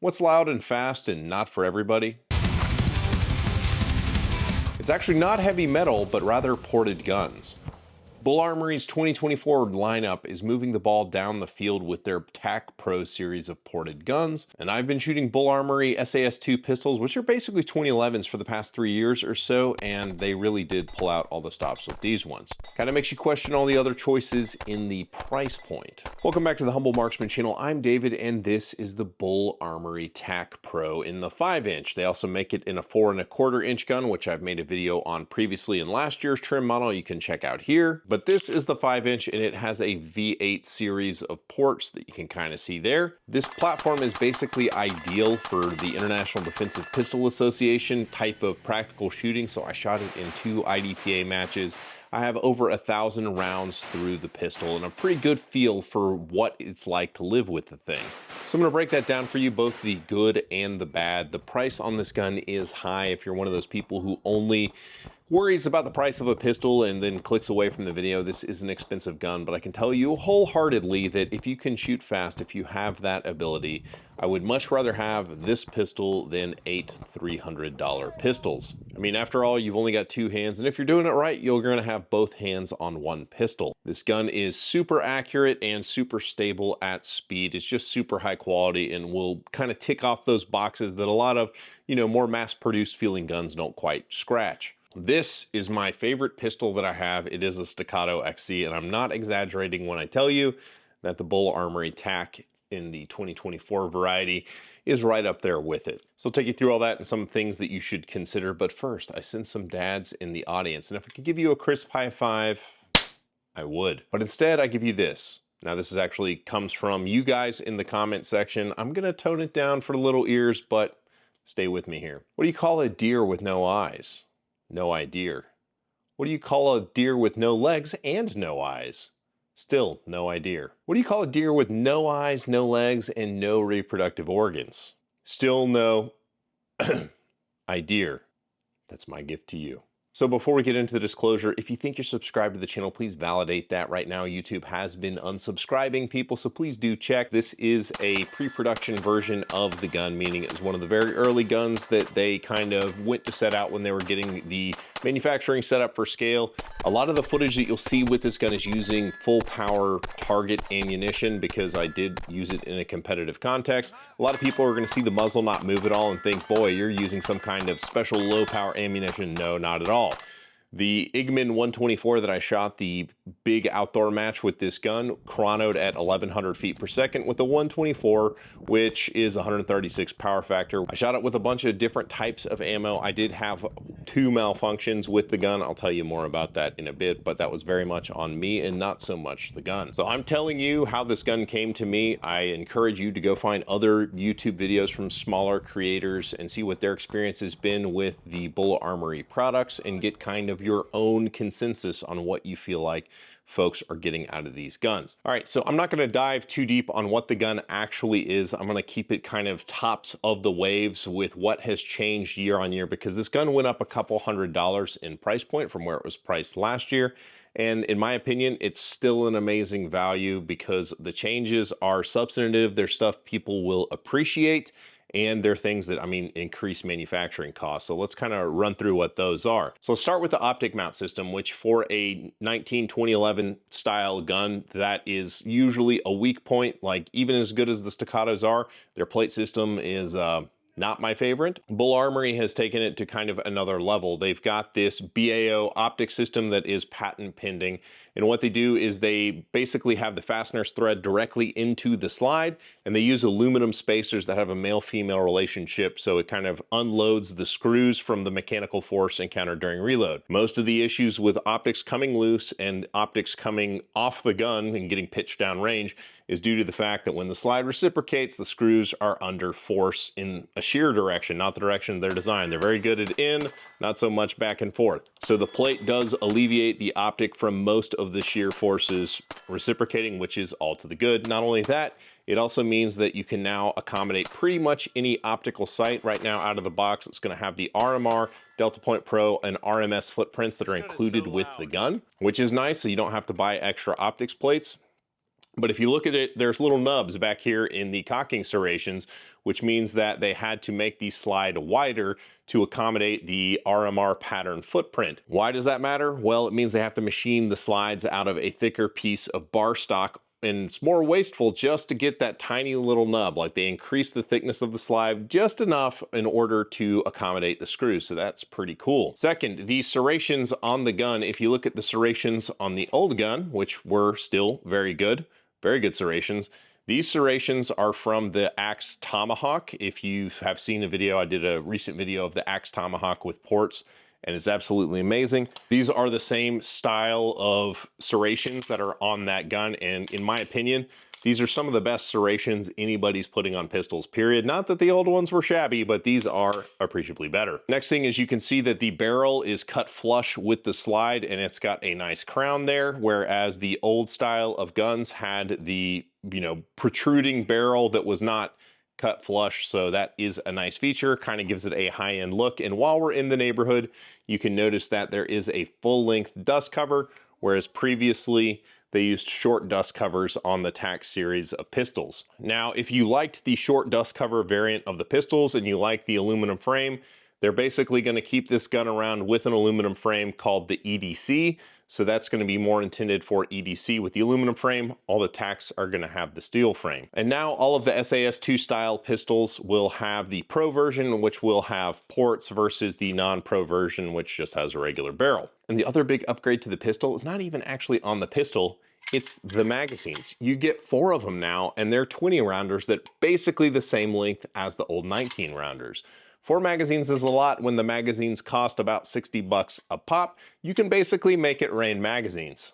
What's loud and fast and not for everybody? It's actually not heavy metal, but rather ported guns. Bul Armory's 2024 lineup is moving the ball down the field with their Tac Pro series of ported guns, and I've been shooting Bul Armory SAS-2 pistols, which are basically 2011s for the past 3 years or so, and they really did pull out all the stops with these ones. Kind of makes you question all the other choices in the price point. Welcome back to the Humble Marksman channel. I'm David, and this is the Bul Armory Tac Pro in the 5-inch. They also make it in a 4 1/4 inch gun, which I've made a video on previously in last year's trim model you can check out here. But this is the 5-inch, and it has a V8 series of ports that you can kind of see there. This platform is basically ideal for the International Defensive Pistol Association type of practical shooting, so I shot it in 2 IDPA matches. I have over 1,000 rounds through the pistol and a pretty good feel for what it's like to live with the thing. So I'm going to break that down for you, both the good and the bad. The price on this gun is high if you're one of those people who only worries about the price of a pistol and then clicks away from the video. This is an expensive gun, but I can tell you wholeheartedly that if you can shoot fast, if you have that ability, I would much rather have this pistol than 8 $300 pistols. I mean, after all, you've only got 2 hands, and if you're doing it right, you're going to have both hands on one pistol. This gun is super accurate and super stable at speed. It's just super high quality and will kind of tick off those boxes that a lot of, more mass-produced feeling guns don't quite scratch. This is my favorite pistol that I have. It is a Staccato XC, and I'm not exaggerating when I tell you that the Bul Armory Tac in the 2024 variety is right up there with it. So I'll take you through all that and some things that you should consider. But first, I sense some dads in the audience, and if I could give you a crisp high five, I would. But instead, I give you this. Now, this is actually comes from you guys in the comment section. I'm gonna tone it down for the little ears, but stay with me here. What do you call a deer with no eyes? No idea. What do you call a deer with no legs and no eyes? Still no idea. What do you call a deer with no eyes, no legs, and no reproductive organs? Still no idea. That's my gift to you. So before we get into the disclosure, if you think you're subscribed to the channel, please validate that. Right now, YouTube has been unsubscribing people, so please do check. This is a pre-production version of the gun, meaning it was one of the very early guns that they kind of went to set out when they were getting the manufacturing set up for scale. A lot of the footage that you'll see with this gun is using full power target ammunition because I did use it in a competitive context. A lot of people are going to see the muzzle not move at all and think, boy, you're using some kind of special low power ammunition. No, not at all. The Igman 124 that I shot the big outdoor match with this gun chronoed at 1,100 feet per second with the 124, which is 136 power factor. I shot it with a bunch of different types of ammo. I did have 2 malfunctions with the gun. I'll tell you more about that in a bit, but that was very much on me and not so much the gun. So I'm telling you how this gun came to me. I encourage you to go find other YouTube videos from smaller creators and see what their experience has been with the Bul Armory products and get kind of your own consensus on what you feel like folks are getting out of these guns. All right, so I'm not gonna dive too deep on what the gun actually is. I'm gonna keep it kind of tops of the waves with what has changed year on year, because this gun went up a couple $100 in price point from where it was priced last year. And in my opinion, it's still an amazing value because the changes are substantive. They're stuff people will appreciate, and they're things that, increase manufacturing costs. So let's kind of run through what those are. So let's start with the optic mount system, which for a 2011 style gun, that is usually a weak point. Like, even as good as the Staccatos are, their plate system is not my favorite. Bul Armory has taken it to kind of another level. They've got this BAO optic system that is patent pending. And what they do is they basically have the fasteners thread directly into the slide, and they use aluminum spacers that have a male-female relationship, so it kind of unloads the screws from the mechanical force encountered during reload. Most of the issues with optics coming loose and optics coming off the gun and getting pitched down range is due to the fact that when the slide reciprocates, the screws are under force in a shear direction, not the direction they're designed. They're very good at in, not so much back and forth. So the plate does alleviate the optic from most of the shear forces reciprocating, which is all to the good. Not only that, it also means that you can now accommodate pretty much any optical sight. Right now, out of the box, it's going to have the RMR, Delta Point Pro, and RMS footprints that are included with the gun, which is nice, so you don't have to buy extra optics plates. But if you look at it, there's little nubs back here in the cocking serrations, which means that they had to make the slide wider to accommodate the RMR pattern footprint. Why does that matter? Well, it means they have to machine the slides out of a thicker piece of bar stock, and it's more wasteful just to get that tiny little nub. Like, they increase the thickness of the slide just enough in order to accommodate the screws, so that's pretty cool. Second, the serrations on the gun, if you look at the serrations on the old gun, which were still very good serrations, these serrations are from the Axe Tomahawk. If you have seen a video, I did a recent video of the Axe Tomahawk with ports, and it's absolutely amazing. These are the same style of serrations that are on that gun, and in my opinion, these are some of the best serrations anybody's putting on pistols, period. Not that the old ones were shabby, but these are appreciably better. Next thing is you can see that the barrel is cut flush with the slide, and it's got a nice crown there, whereas the old style of guns had the, protruding barrel that was not cut flush. So that is a nice feature, kind of gives it a high-end look. And while we're in the neighborhood, you can notice that there is a full-length dust cover, whereas previously they used short dust covers on the TAC series of pistols. Now, if you liked the short dust cover variant of the pistols and you like the aluminum frame, they're basically going to keep this gun around with an aluminum frame called the EDC. So that's going to be more intended for EDC with the aluminum frame. All the TACs are going to have the steel frame. And now all of the SAS2 style pistols will have the Pro version, which will have ports, versus the non-Pro version, which just has a regular barrel. And the other big upgrade to the pistol is not even actually on the pistol, it's the magazines. You get 4 of them now, and they're 20 rounders that basically the same length as the old 19 rounders. 4 magazines is a lot when the magazines cost about 60 bucks a pop. You can basically make it rain magazines.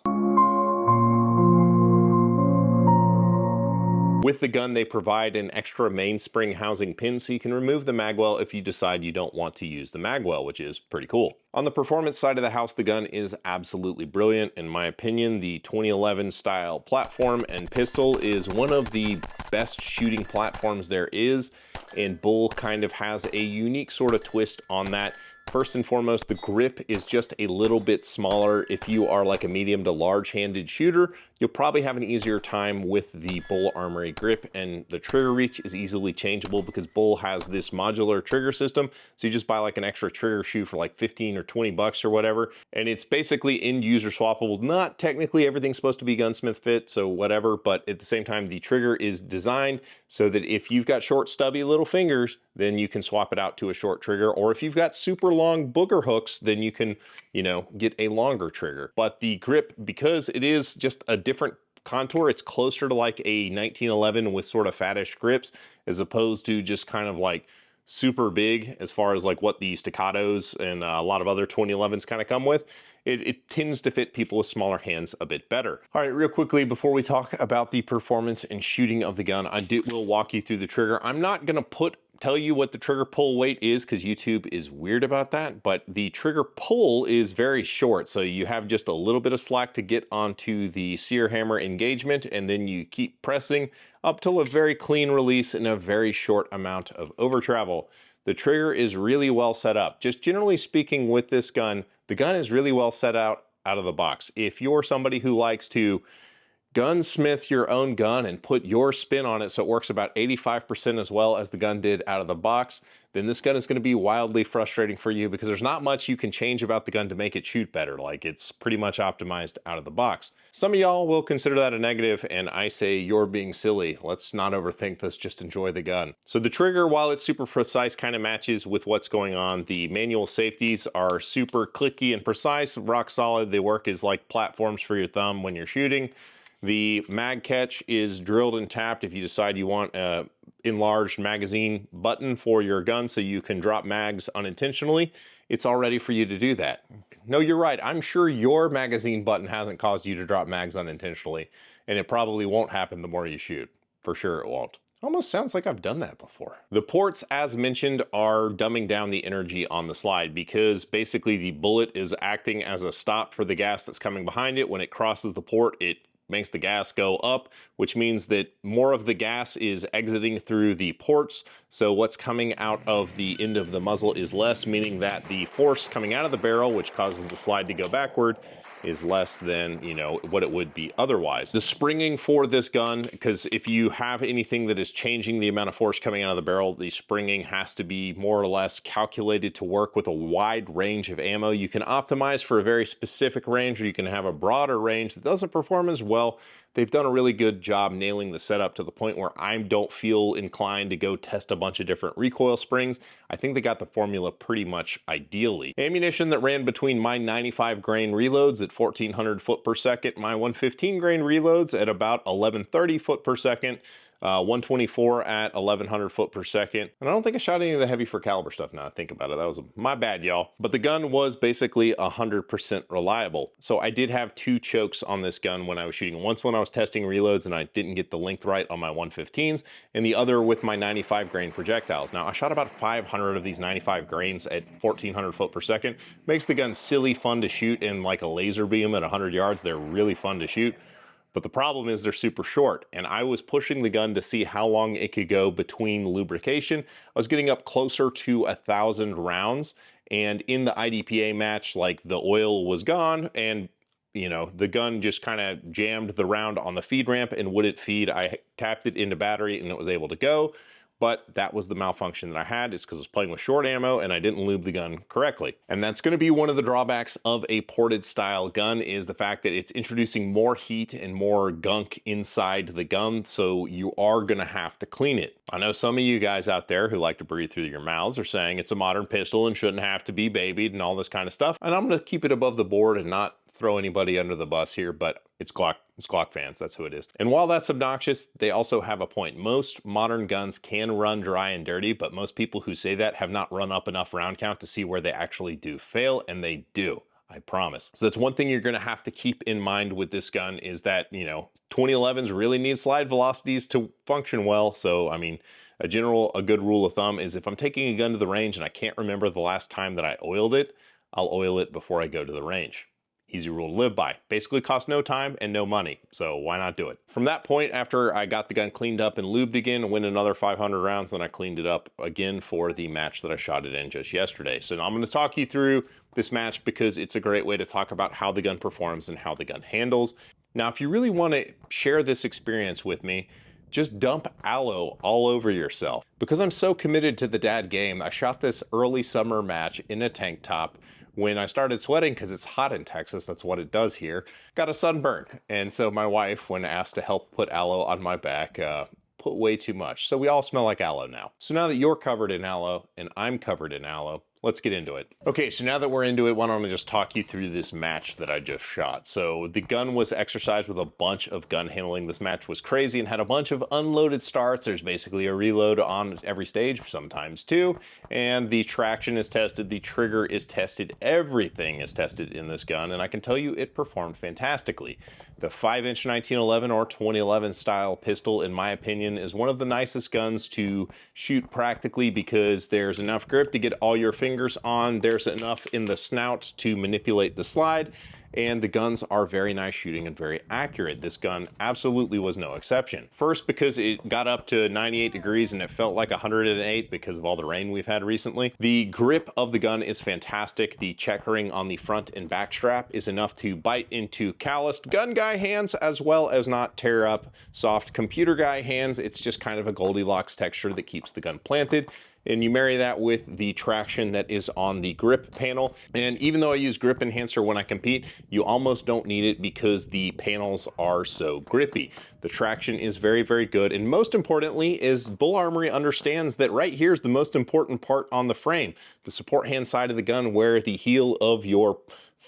With the gun, they provide an extra mainspring housing pin so you can remove the magwell if you decide you don't want to use the magwell, which is pretty cool. On the performance side of the house, the gun is absolutely brilliant. In my opinion, the 2011 style platform and pistol is one of the best shooting platforms there is, and Bul kind of has a unique sort of twist on that. First and foremost, the grip is just a little bit smaller. If you are like a medium to large-handed shooter, you'll probably have an easier time with the Bul Armory grip, and the trigger reach is easily changeable because Bul has this modular trigger system. So you just buy like an extra trigger shoe for like 15 or 20 bucks or whatever, and it's basically end user swappable. Not technically everything's supposed to be gunsmith fit, so whatever, but at the same time, the trigger is designed so that if you've got short, stubby little fingers, then you can swap it out to a short trigger, or if you've got super long booger hooks, then you can, get a longer trigger. But the grip, because it is just a different contour, it's closer to like a 1911 with sort of fattish grips, as opposed to just kind of like super big as far as like what the staccatos and a lot of other 2011s kind of come with. It tends to fit people with smaller hands a bit better. All right, real quickly, before we talk about the performance and shooting of the gun, will walk you through the trigger. I'm not gonna tell you what the trigger pull weight is because YouTube is weird about that, but the trigger pull is very short. So you have just a little bit of slack to get onto the sear hammer engagement, and then you keep pressing up till a very clean release and a very short amount of over travel. The trigger is really well set up. Just generally speaking with this gun, the gun is really well set out of the box. If you're somebody who likes to gunsmith your own gun and put your spin on it so it works about 85% as well as the gun did out of the box, then this gun is going to be wildly frustrating for you because there's not much you can change about the gun to make it shoot better. Like, it's pretty much optimized out of the box. Some of y'all will consider that a negative, and I say you're being silly. Let's not overthink this, just enjoy the gun. So the trigger, while it's super precise, kind of matches with what's going on. The manual safeties are super clicky and precise, rock solid. They work as like platforms for your thumb when you're shooting. The mag catch is drilled and tapped if you decide you want a enlarged magazine button for your gun so you can drop mags unintentionally. It's all ready for you to do that. No, you're right. I'm sure your magazine button hasn't caused you to drop mags unintentionally, and it probably won't happen the more you shoot. For sure it won't. Almost sounds like I've done that before. The ports, as mentioned, are dumbing down the energy on the slide because basically the bullet is acting as a stop for the gas that's coming behind it. When it crosses the port, it makes the gas go up, which means that more of the gas is exiting through the ports. So what's coming out of the end of the muzzle is less, meaning that the force coming out of the barrel, which causes the slide to go backward, is less than, you know, what it would be otherwise. The springing for this gun, because if you have anything that is changing the amount of force coming out of the barrel, the springing has to be more or less calculated to work with a wide range of ammo. You can optimize for a very specific range, or you can have a broader range that doesn't perform as well. They've done a really good job nailing the setup to the point where I don't feel inclined to go test a bunch of different recoil springs. I think they got the formula pretty much ideally. Ammunition that ran between my 95 grain reloads at 1400 foot per second, my 115 grain reloads at about 1130 foot per second, 124 at 1100 foot per second. And I don't think I shot any of the heavy for caliber stuff now I think about it. That was my bad, y'all. But the gun was basically 100% reliable. So I did have 2 chokes on this gun when I was shooting. Once when I was testing reloads and I didn't get the length right on my 115s, and the other with my 95 grain projectiles. Now I shot about 500 of these 95 grains at 1400 foot per second. Makes the gun silly fun to shoot in like a laser beam at 100 yards. They're really fun to shoot. But the problem is they're super short, and I was pushing the gun to see how long it could go between lubrication. I was getting up closer to 1,000 rounds, and in the IDPA match, like, the oil was gone, and you know, the gun just kind of jammed the round on the feed ramp and wouldn't feed. I tapped it into battery and it was able to go. But that was the malfunction that I had. It's because I was playing with short ammo and I didn't lube the gun correctly. And that's going to be one of the drawbacks of a ported style gun, is the fact that it's introducing more heat and more gunk inside the gun, so you are going to have to clean it. I know some of you guys out there who like to breathe through your mouths are saying it's a modern pistol and shouldn't have to be babied and all this kind of stuff. And I'm going to keep it above the board and not throw anybody under the bus here, but it's Glock fans, that's who it is. And while that's obnoxious, they also have a point. Most modern guns can run dry and dirty, but most people who say that have not run up enough round count to see where they actually do fail, and they do. I promise. So that's one thing you're going to have to keep in mind with this gun, is that, you know, 2011s really need slide velocities to function well. So, I mean, a good rule of thumb is if I'm taking a gun to the range and I can't remember the last time that I oiled it, I'll oil it before I go to the range. Easy rule to live by. Basically costs no time and no money, so why not do it? From that point, after I got the gun cleaned up and lubed again, went another 500 rounds, then I cleaned it up again for the match that I shot it in just yesterday. So now I'm going to talk you through this match because it's a great way to talk about how the gun performs and how the gun handles. Now, if you really want to share this experience with me, just dump aloe all over yourself. Because I'm so committed to the dad game, I shot this early summer match in a tank top. When I started sweating, because it's hot in Texas, that's what it does here, got a sunburn. And so my wife, when asked to help put aloe on my back, put way too much. So we all smell like aloe now. So now that you're covered in aloe and I'm covered in aloe, let's get into it. Okay, so now that we're into it, why don't I just talk you through this match that I just shot. So the gun was exercised with a bunch of gun handling. This match was crazy and had a bunch of unloaded starts. There's basically a reload on every stage, sometimes two. And the traction is tested, the trigger is tested, everything is tested in this gun. And I can tell you it performed fantastically. The 5-inch 1911 or 2011 style pistol, in my opinion, is one of the nicest guns to shoot practically because there's enough grip to get all your fingers on, there's enough in the snout to manipulate the slide, and the guns are very nice shooting and very accurate. This gun absolutely was no exception. First, because it got up to 98 degrees and it felt like 108 because of all the rain we've had recently. The grip of the gun is fantastic. The checkering on the front and back strap is enough to bite into calloused gun guy hands as well as not tear up soft computer guy hands. It's just kind of a Goldilocks texture that keeps the gun planted. And you marry that with the traction that is on the grip panel. And even though I use grip enhancer when I compete, you almost don't need it because the panels are so grippy. The traction is very, very good. And most importantly is Bul Armory understands that right here is the most important part on the frame. The support hand side of the gun, where the heel of your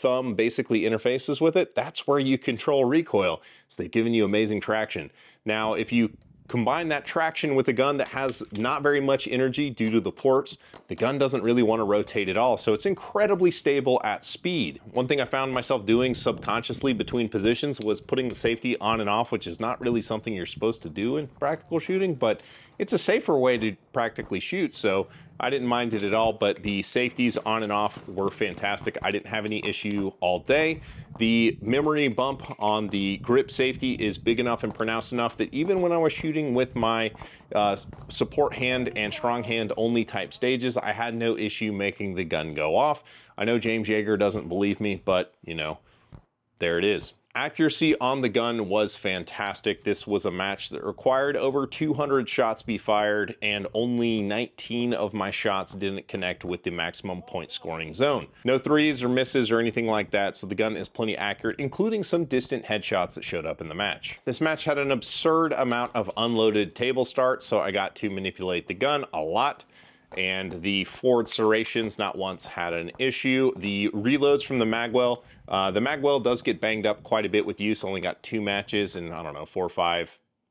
thumb basically interfaces with it, that's where you control recoil. So they've given you amazing traction. Now, if you combine that traction with a gun that has not very much energy due to the ports, the gun doesn't really want to rotate at all, so it's incredibly stable at speed. One thing I found myself doing subconsciously between positions was putting the safety on and off, which is not really something you're supposed to do in practical shooting, but it's a safer way to practically shoot, so I didn't mind it at all. But the safeties on and off were fantastic. I didn't have any issue all day. The memory bump on the grip safety is big enough and pronounced enough that even when I was shooting with my support hand and strong hand only type stages, I had no issue making the gun go off. I know James Yeager doesn't believe me, but you know, There it is. Accuracy on the gun was fantastic. This was a match that required over 200 shots be fired, and only 19 of my shots didn't connect with the maximum point scoring zone. No threes or misses or anything like that, so the gun is plenty accurate, including some distant headshots that showed up in the match. This match had an absurd amount of unloaded table starts, so I got to manipulate the gun a lot. And the forward serrations not once had an issue. The reloads from the magwell does get banged up quite a bit with use. Only got 2 matches and, I don't know, 4 or 5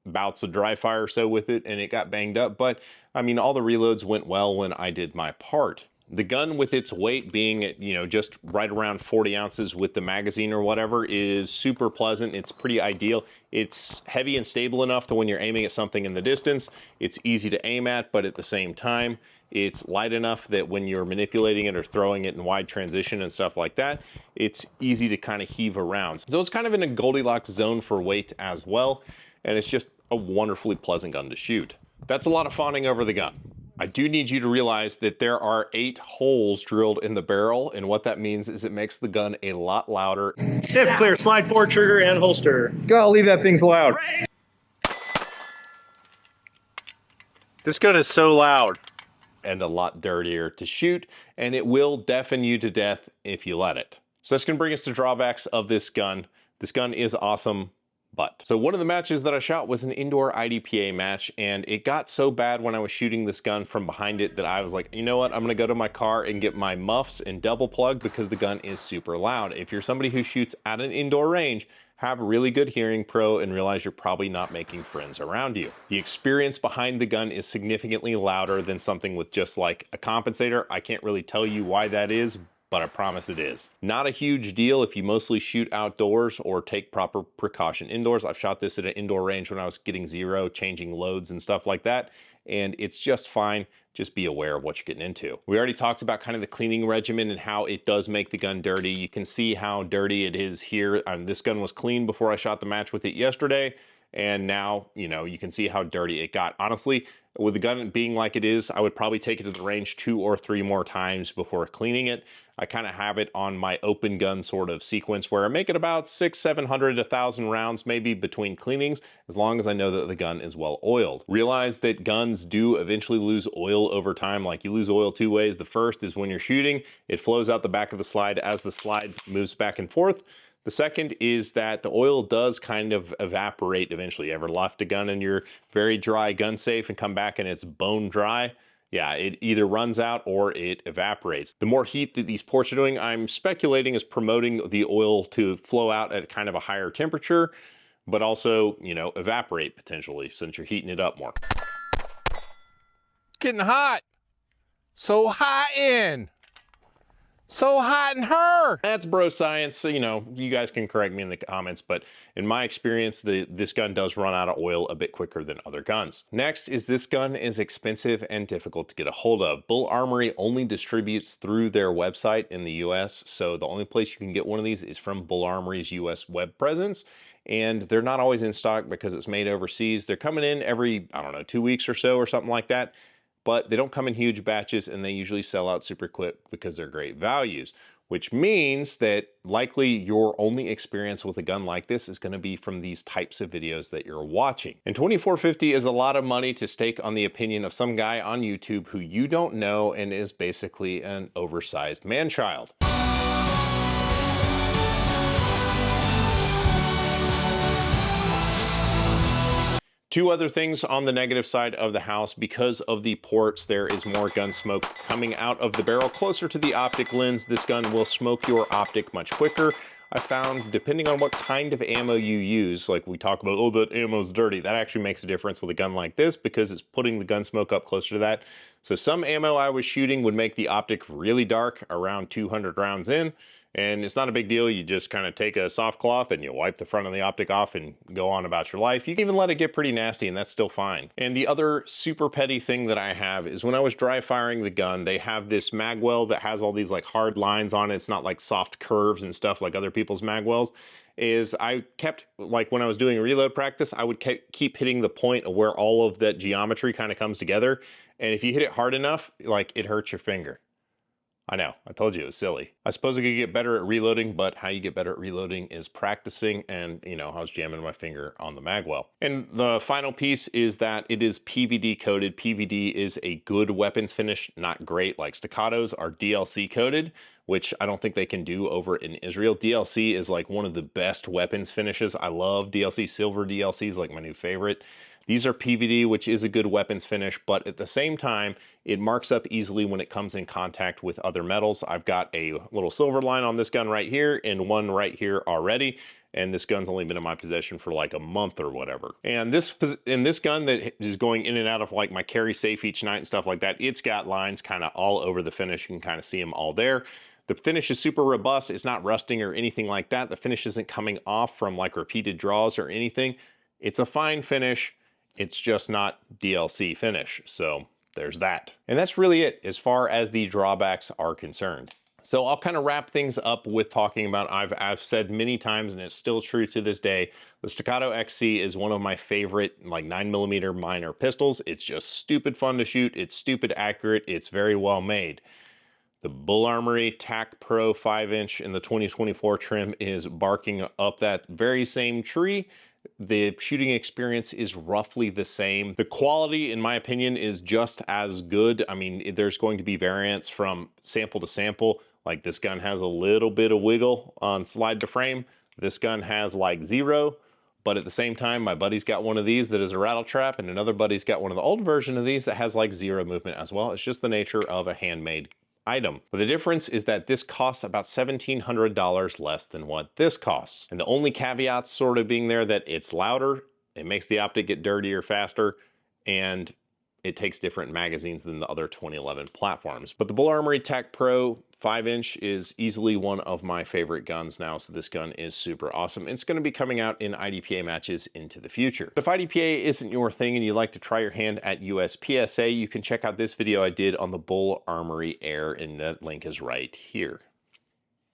bouts of dry fire or so with it, and it got banged up. But I mean, all the reloads went well when I did my part. The gun, with its weight being at, you know, just right around 40 ounces with the magazine or whatever, is super pleasant. It's pretty ideal. It's heavy and stable enough that when you're aiming at something in the distance, it's easy to aim at, but at the same time, it's light enough that when you're manipulating it or throwing it in wide transition and stuff like that, it's easy to kind of heave around. So it's kind of in a Goldilocks zone for weight as well, and it's just a wonderfully pleasant gun to shoot. That's a lot of fawning over the gun. I do need you to realize that there are 8 holes drilled in the barrel, and what that means is it makes the gun a lot louder. If clear, slide forward, trigger, and holster. Golly, that thing's loud. This gun is so loud. And a lot dirtier to shoot, and it will deafen you to death if you let it. So that's gonna bring us to drawbacks of this gun. This gun is awesome, but. So one of the matches that I shot was an indoor IDPA match, and it got so bad when I was shooting this gun from behind it that I was like, you know what, I'm gonna go to my car and get my muffs and double plug because the gun is super loud. If you're somebody who shoots at an indoor range, have really good hearing pro and realize you're probably not making friends around you. The experience behind the gun is significantly louder than something with just like a compensator. I can't really tell you why that is, but I promise it is. Not a huge deal if you mostly shoot outdoors or take proper precaution indoors. I've shot this at an indoor range when I was getting zero, changing loads and stuff like that, and it's just fine. Just be aware of what you're getting into. We already talked about kind of the cleaning regimen and how it does make the gun dirty. You can see how dirty it is here. This gun was clean before I shot the match with it yesterday, and now, you know, you can see how dirty it got. Honestly, with the gun being like it is, I would probably take it to the range 2 or 3 more times before cleaning it. I kind of have it on my open gun sort of sequence where I make it about 600, 700, 1,000 rounds maybe between cleanings, as long as I know that the gun is well oiled. Realize that guns do eventually lose oil over time. Like, you lose oil 2 ways. The first is when you're shooting, it flows out the back of the slide as the slide moves back and forth. The second is that the oil does kind of evaporate eventually. You ever left a gun in your very dry gun safe and come back and it's bone dry? Yeah, it either runs out or it evaporates. The more heat that these ports are doing, I'm speculating, is promoting the oil to flow out at kind of a higher temperature, but also, you know, evaporate potentially since you're heating it up more. It's getting hot. So hot in. So hot in her. That's bro science, so, you know, you guys can correct me in the comments, but in my experience, this gun does run out of oil a bit quicker than other guns. Next is this gun is expensive and difficult to get a hold of. Bul Armory only distributes through their website in the US, so the only place you can get one of these is from Bul Armory's US web presence, and they're not always in stock because it's made overseas. They're coming in every, I don't know, 2 weeks or so or something like that. But they don't come in huge batches, and they usually sell out super quick because they're great values, which means that likely your only experience with a gun like this is going to be from these types of videos that you're watching. And $2,450 is a lot of money to stake on the opinion of some guy on YouTube who you don't know and is basically an oversized man-child. 2 other things on the negative side of the house. Because of the ports, there is more gun smoke coming out of the barrel closer to the optic lens. This gun will smoke your optic much quicker. I found, depending on what kind of ammo you use, like we talk about, oh, that ammo's dirty, that actually makes a difference with a gun like this because it's putting the gun smoke up closer to that. So some ammo I was shooting would make the optic really dark around 200 rounds in, and it's not a big deal. You just kind of take a soft cloth and you wipe the front of the optic off and go on about your life. You can even let it get pretty nasty and that's still fine. And the other super petty thing that I have is when I was dry firing the gun, they have this magwell that has all these like hard lines on it. It's not like soft curves and stuff like other people's magwells. Is I kept, like when I was doing reload practice, I would keep hitting the point of where all of that geometry kind of comes together. And if you hit it hard enough, like it hurts your finger. I know, I told you it was silly. I suppose I could get better at reloading, but how you get better at reloading is practicing, and you know, I was jamming my finger on the magwell. And the final piece is that it is PVD coated. PVD is a good weapons finish, not great. Like staccatos are DLC coated, which I don't think they can do over in Israel. DLC is like one of the best weapons finishes. I love DLC. Silver DLC is like my new favorite. These are PVD, which is a good weapons finish, but at the same time, it marks up easily when it comes in contact with other metals. I've got a little silver line on this gun right here and one right here already, and this gun's only been in my possession for like a month or whatever. And this gun that is going in and out of like my carry safe each night and stuff like that, it's got lines kind of all over the finish. You can kind of see them all there. The finish is super robust. It's not rusting or anything like that. The finish isn't coming off from like repeated draws or anything. It's a fine finish. It's just not DLC finish. So there's that. And that's really it as far as the drawbacks are concerned. So I'll kind of wrap things up with talking about, I've said many times, and it's still true to this day, the Staccato XC is one of my favorite like 9mm minor pistols. It's just stupid fun to shoot. It's stupid accurate. It's very well made. The Bul Armory Tac Pro 5-inch in the 2024 trim is barking up that very same tree. The shooting experience is roughly the same. The quality, in my opinion, is just as good. I mean, there's going to be variance from sample to sample. Like this gun has a little bit of wiggle on slide to frame. This gun has like 0. But at the same time, my buddy's got one of these that is a rattle trap, and another buddy's got one of the old version of these that has like 0 movement as well. It's just the nature of a handmade item. But the difference is that this costs about $1,700 less than what this costs. And the only caveats sort of being there that it's louder, it makes the optic get dirtier faster, and it takes different magazines than the other 2011 platforms. But the Bul Armory Tac Pro 5-inch is easily one of my favorite guns now, so this gun is super awesome. It's going to be coming out in IDPA matches into the future. If IDPA isn't your thing and you'd like to try your hand at USPSA, you can check out this video I did on the Bul Armory Air, and that link is right here.